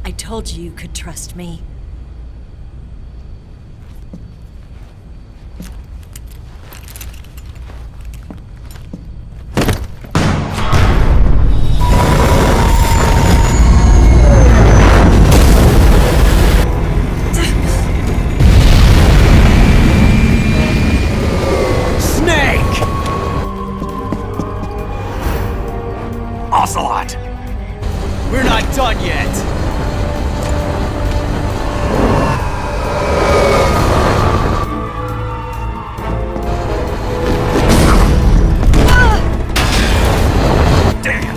I told you you could trust me. Ocelot! We're not done yet! Damn!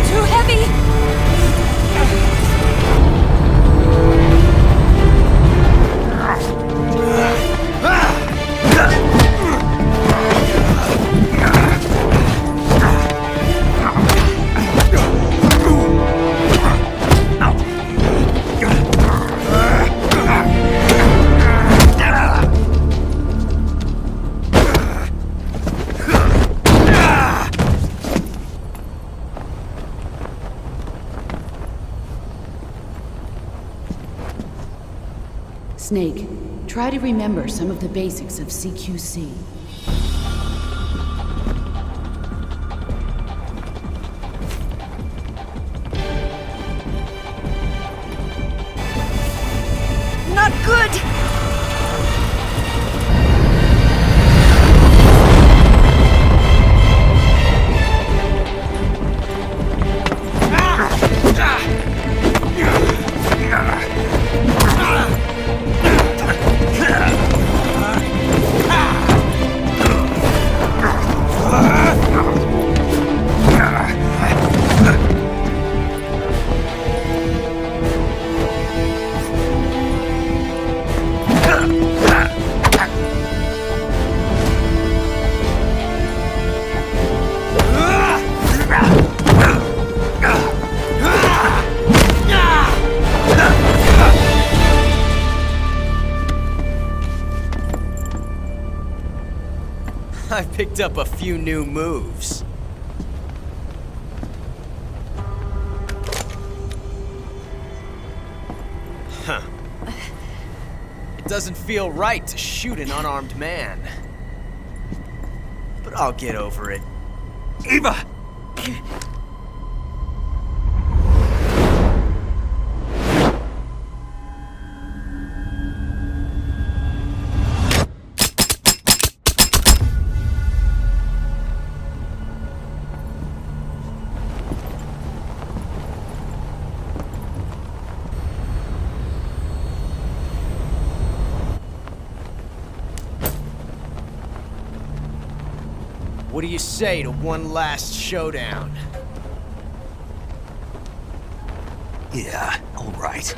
Too heavy! Snake, try to remember some of the basics of CQC. Not good! I picked up a few new moves. Huh. It doesn't feel right to shoot an unarmed man. But I'll get over it. Eva! What do you say to one last showdown? Yeah, all right.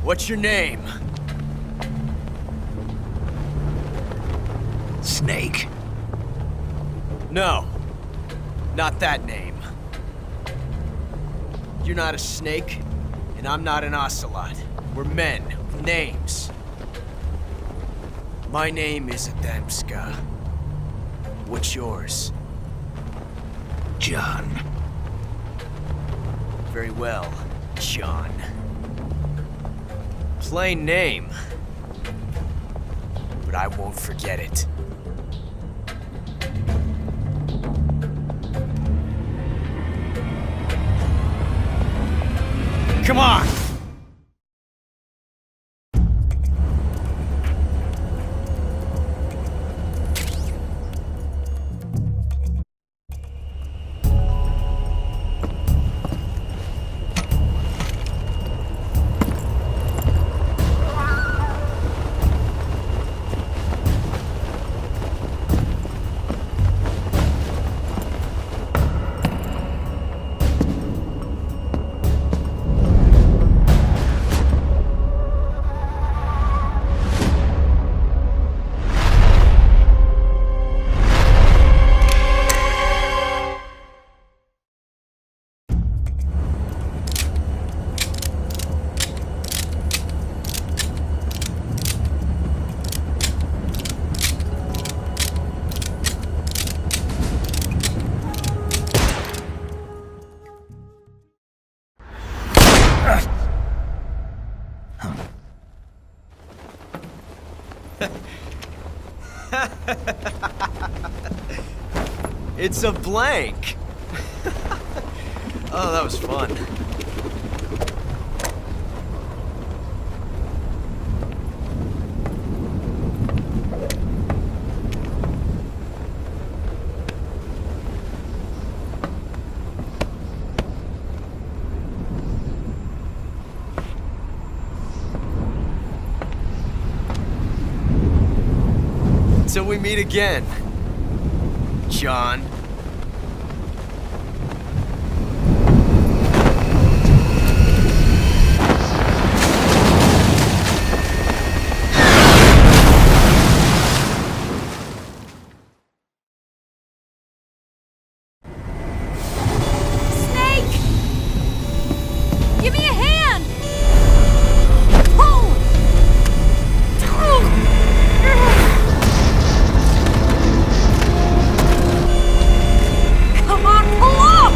What's your name? Snake. No, not that name. You're not a snake, and I'm not an ocelot. We're men with names. My name is Adamska. What's yours? John. Very well, John. Plain name. But I won't forget it. Come on! It's a blank! Oh, that was fun. Until we meet again, John. Snake! Give me a hand! Pull! Come on, pull up!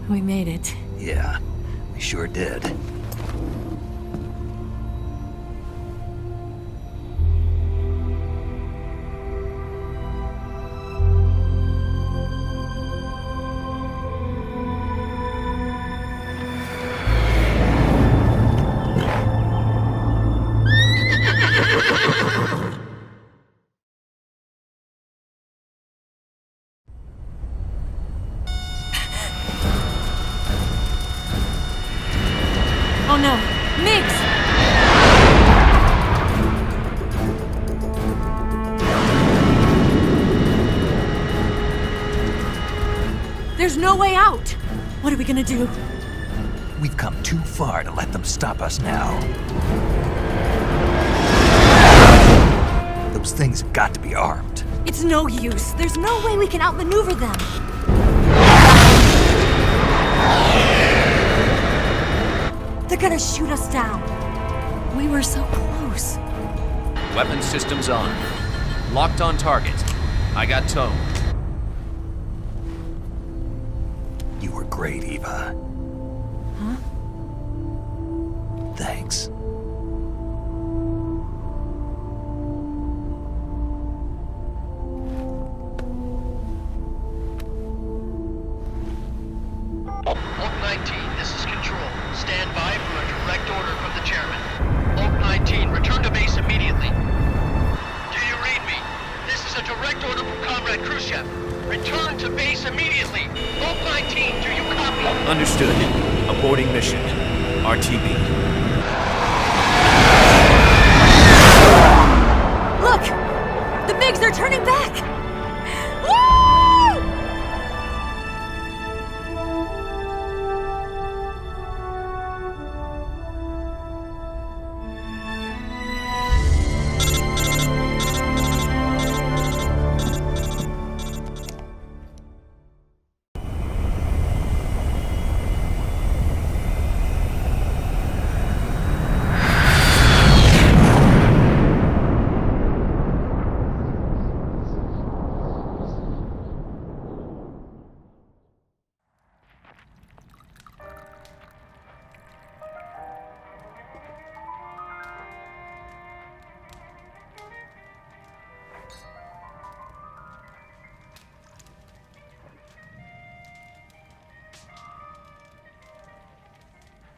We made it. Yeah, we sure did. Oh no, Mix! There's no way out! What are we gonna do? We've come too far to let them stop us now. Those things have got to be armed. It's no use. There's no way we can outmaneuver them. They're gonna shoot us down. We were so close. Weapon systems on. Locked on target. I got towed. You were great, Eva. Huh? Thanks. Oak 19, this is Control. Stand by for a direct order from the chairman. Oak 19, return to base immediately. Do you read me? This is a direct order from Comrade Khrushchev. Return to base immediately. Oak 19, do you copy? Understood. Aborting mission. RTB. Look! The MiGs are turning back! Woo!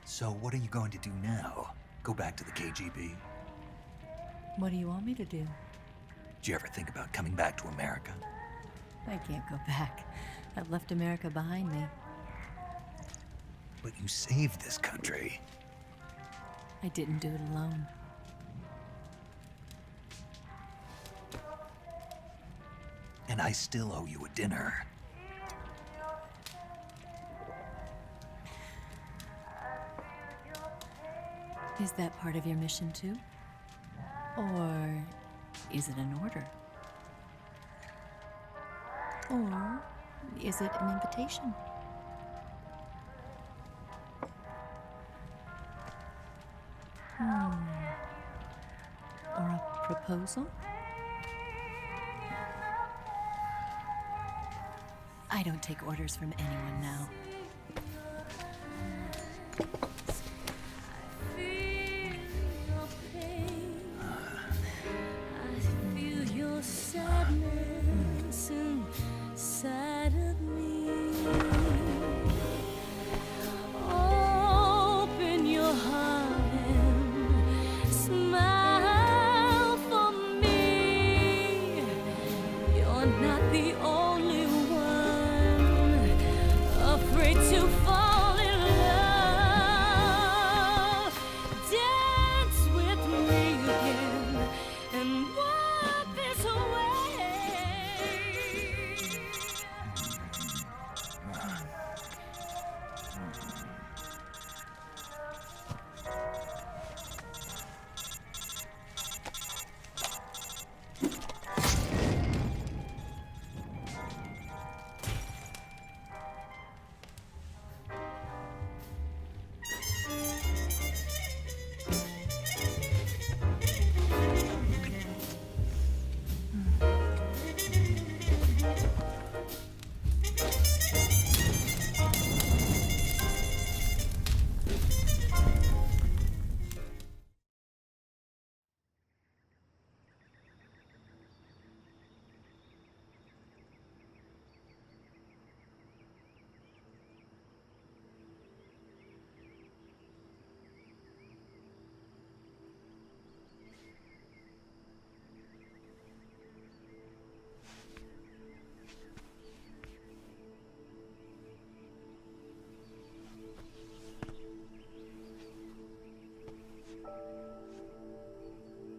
So what are you going to do now? Go back to the KGB? What do you want me to do? Did you ever think about coming back to America? I can't go back. I've left America behind me. But you saved this country. I didn't do it alone. And I still owe you a dinner. Is that part of your mission too? Or is it an order? Or is it an invitation? Or a proposal? I don't take orders from anyone now.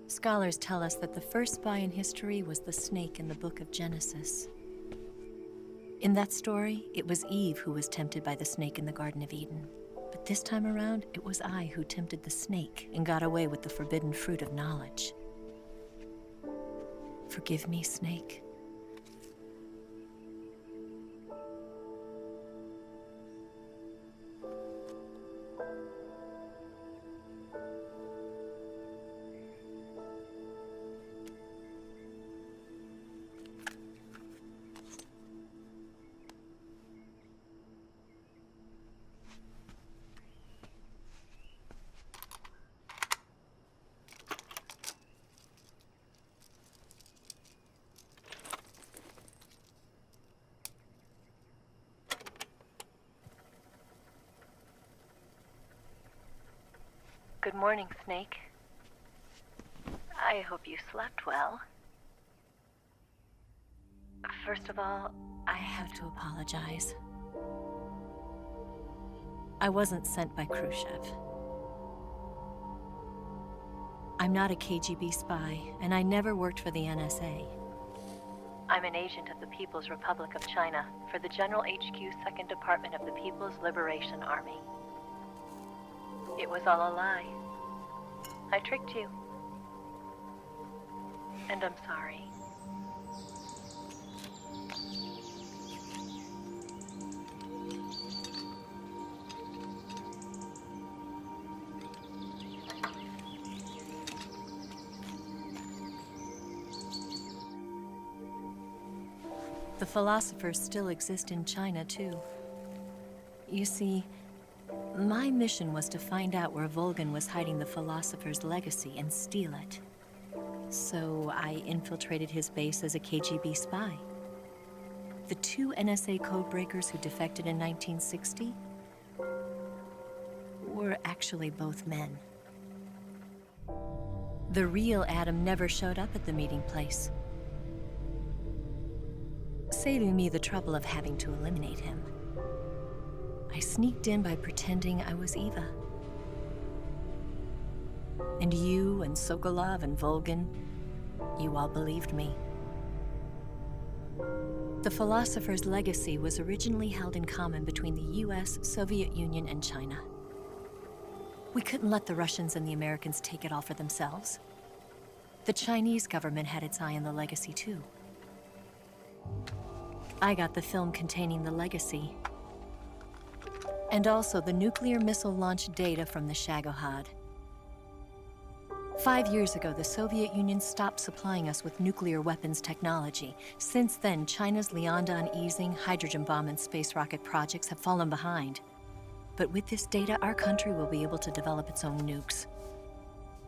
Scholars tell us that the first spy in history was the snake in the book of Genesis. In that story, it was Eve who was tempted by the snake in the Garden of Eden. But this time around, it was I who tempted the snake and got away with the forbidden fruit of knowledge. Forgive me, Snake. Good morning, Snake. I hope you slept well. First of all, I have to apologize. I wasn't sent by Khrushchev. I'm not a KGB spy, and I never worked for the NSA. I'm an agent of the People's Republic of China for the General HQ 2nd Department of the People's Liberation Army. It was all a lie. I tricked you. And I'm sorry. The philosophers still exist in China, too. You see, my mission was to find out where Volgin was hiding the philosopher's legacy and steal it. So I infiltrated his base as a KGB spy. The 2 NSA codebreakers who defected in 1960 were actually both men. The real Adam never showed up at the meeting place, saving me the trouble of having to eliminate him. I sneaked in by pretending I was Eva. And you and Sokolov and Volgin, you all believed me. The philosopher's legacy was originally held in common between the US, Soviet Union, and China. We couldn't let the Russians and the Americans take it all for themselves. The Chinese government had its eye on the legacy, too. I got the film containing the legacy, and also the nuclear missile launch data from the Shagohod. 5 years ago, the Soviet Union stopped supplying us with nuclear weapons technology. Since then, China's Liaodong easing, hydrogen bomb, and space rocket projects have fallen behind. But with this data, our country will be able to develop its own nukes.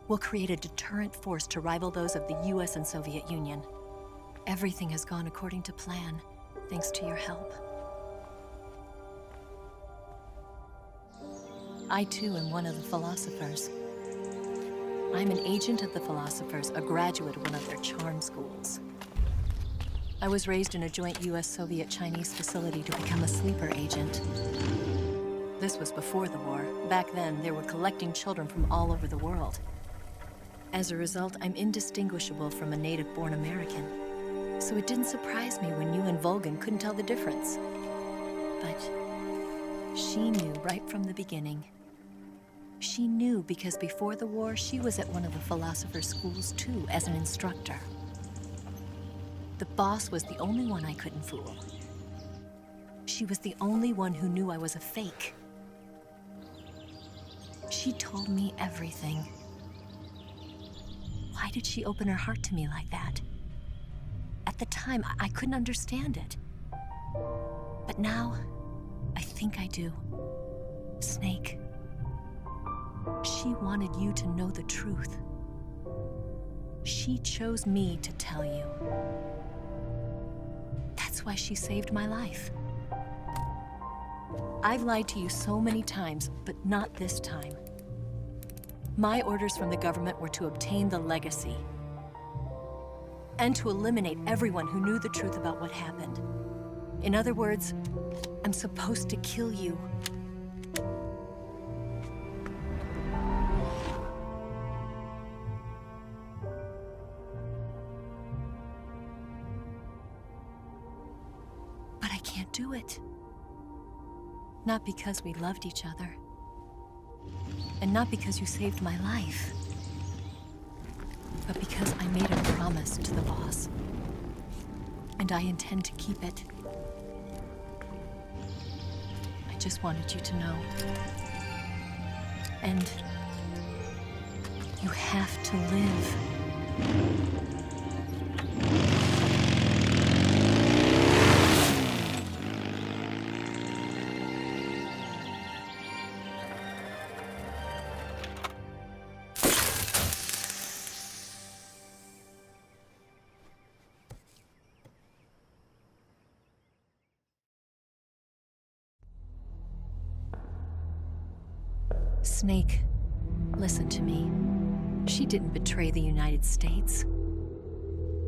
We'll create a deterrent force to rival those of the US and Soviet Union. Everything has gone according to plan, thanks to your help. I too am one of the philosophers. I'm an agent of the philosophers, a graduate of one of their charm schools. I was raised in a joint US-Soviet-Chinese facility to become a sleeper agent. This was before the war. Back then, they were collecting children from all over the world. As a result, I'm indistinguishable from a native-born American. So it didn't surprise me when you and Volgin couldn't tell the difference. But she knew right from the beginning. She knew because before the war, she was at one of the philosopher's schools too, as an instructor. The boss was the only one I couldn't fool. She was the only one who knew I was a fake. She told me everything. Why did she open her heart to me like that? At the time, I couldn't understand it. But now, I think I do. Snake. She wanted you to know the truth. She chose me to tell you. That's why she saved my life. I've lied to you so many times, but not this time. My orders from the government were to obtain the legacy and to eliminate everyone who knew the truth about what happened. In other words, I'm supposed to kill you. But I can't do it. Not because we loved each other. And not because you saved my life. But because I made a promise to the boss. And I intend to keep it. I just wanted you to know. And you have to live. Snake, listen to me. She didn't betray the United States.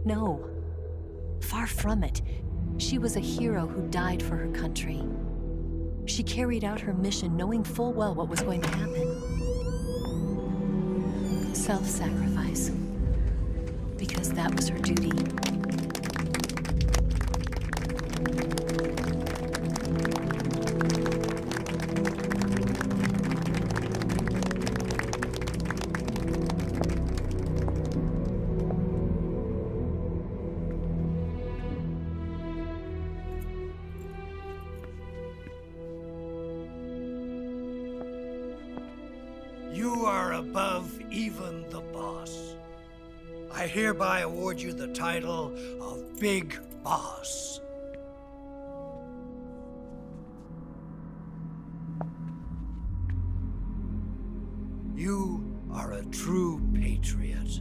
No, far from it. She was a hero who died for her country. She carried out her mission knowing full well what was going to happen. Self-sacrifice. Because that was her duty. You are above even the boss. I hereby award you the title of Big Boss. You are a true patriot.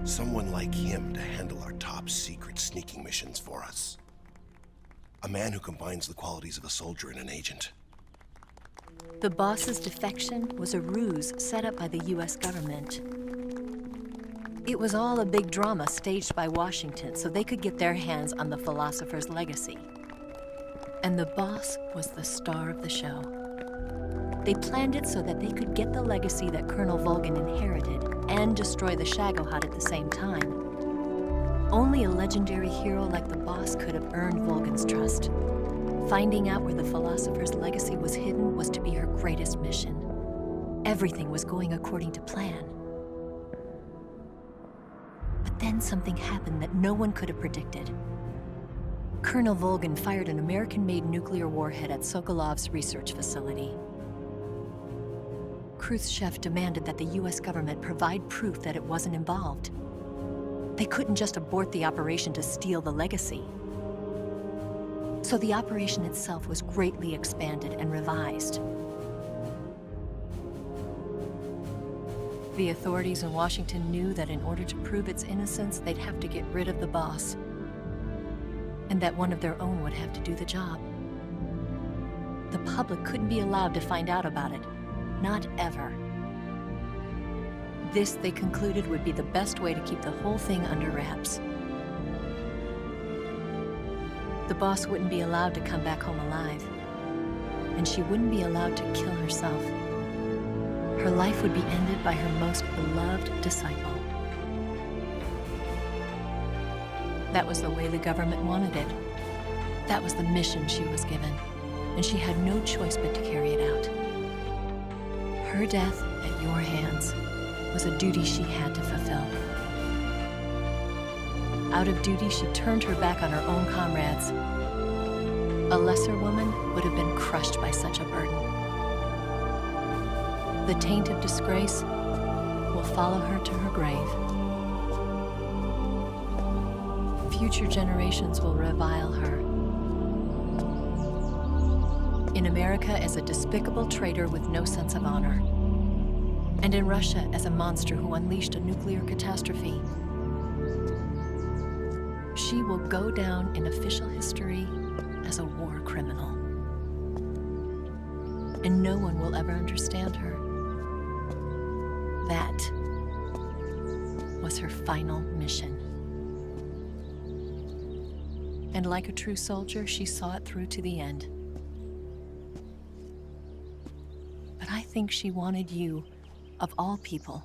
Someone like him to handle our top secret sneaking missions for us. A man who combines the qualities of a soldier and an agent. The boss's defection was a ruse set up by the US government. It was all a big drama staged by Washington so they could get their hands on the philosopher's legacy. And the boss was the star of the show. They planned it so that they could get the legacy that Colonel Volgin inherited and destroy the Shagohod at the same time. Only a legendary hero like the boss could have earned Volgin's trust. Finding out where the philosopher's legacy was hidden was to be her greatest mission. Everything was going according to plan. But then something happened that no one could have predicted. Colonel Volgin fired an American-made nuclear warhead at Sokolov's research facility. Khrushchev demanded that the US government provide proof that it wasn't involved. They couldn't just abort the operation to steal the legacy. So the operation itself was greatly expanded and revised. The authorities in Washington knew that in order to prove its innocence, they'd have to get rid of the boss, and that one of their own would have to do the job. The public couldn't be allowed to find out about it. Not ever. This, they concluded, would be the best way to keep the whole thing under wraps. The boss wouldn't be allowed to come back home alive, and she wouldn't be allowed to kill herself. Her life would be ended by her most beloved disciple. That was the way the government wanted it. That was the mission she was given, and she had no choice but to carry it out. Her death at your hands was a duty she had to fulfill. Out of duty, she turned her back on her own comrades. A lesser woman would have been crushed by such a burden. The taint of disgrace will follow her to her grave. Future generations will revile her. In America as a despicable traitor with no sense of honor. And in Russia as a monster who unleashed a nuclear catastrophe. She will go down in official history as a war criminal. And no one will ever understand her. That was her final mission. And like a true soldier, she saw it through to the end. But I think she wanted you, of all people,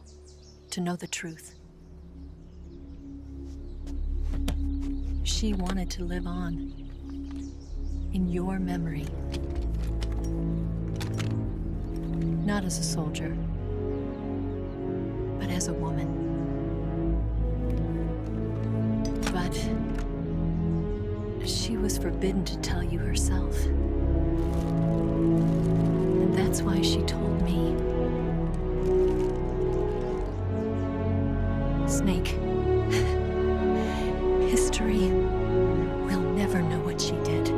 to know the truth. She wanted to live on in your memory. Not as a soldier, but as a woman. But she was forbidden to tell you herself. And that's why she told me. Snake, history will never know what she did.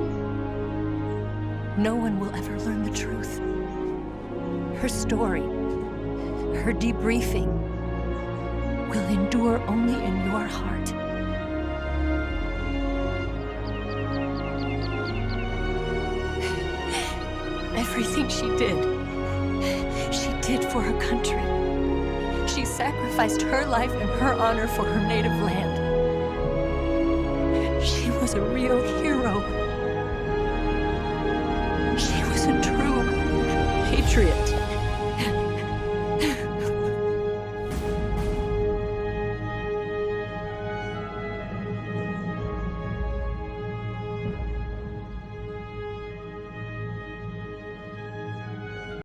No one will ever learn the truth. Her story, her debriefing, will endure only in your heart. Everything she did for her country. She sacrificed her life and her honor for her native land. She was a real hero. She was a true patriot.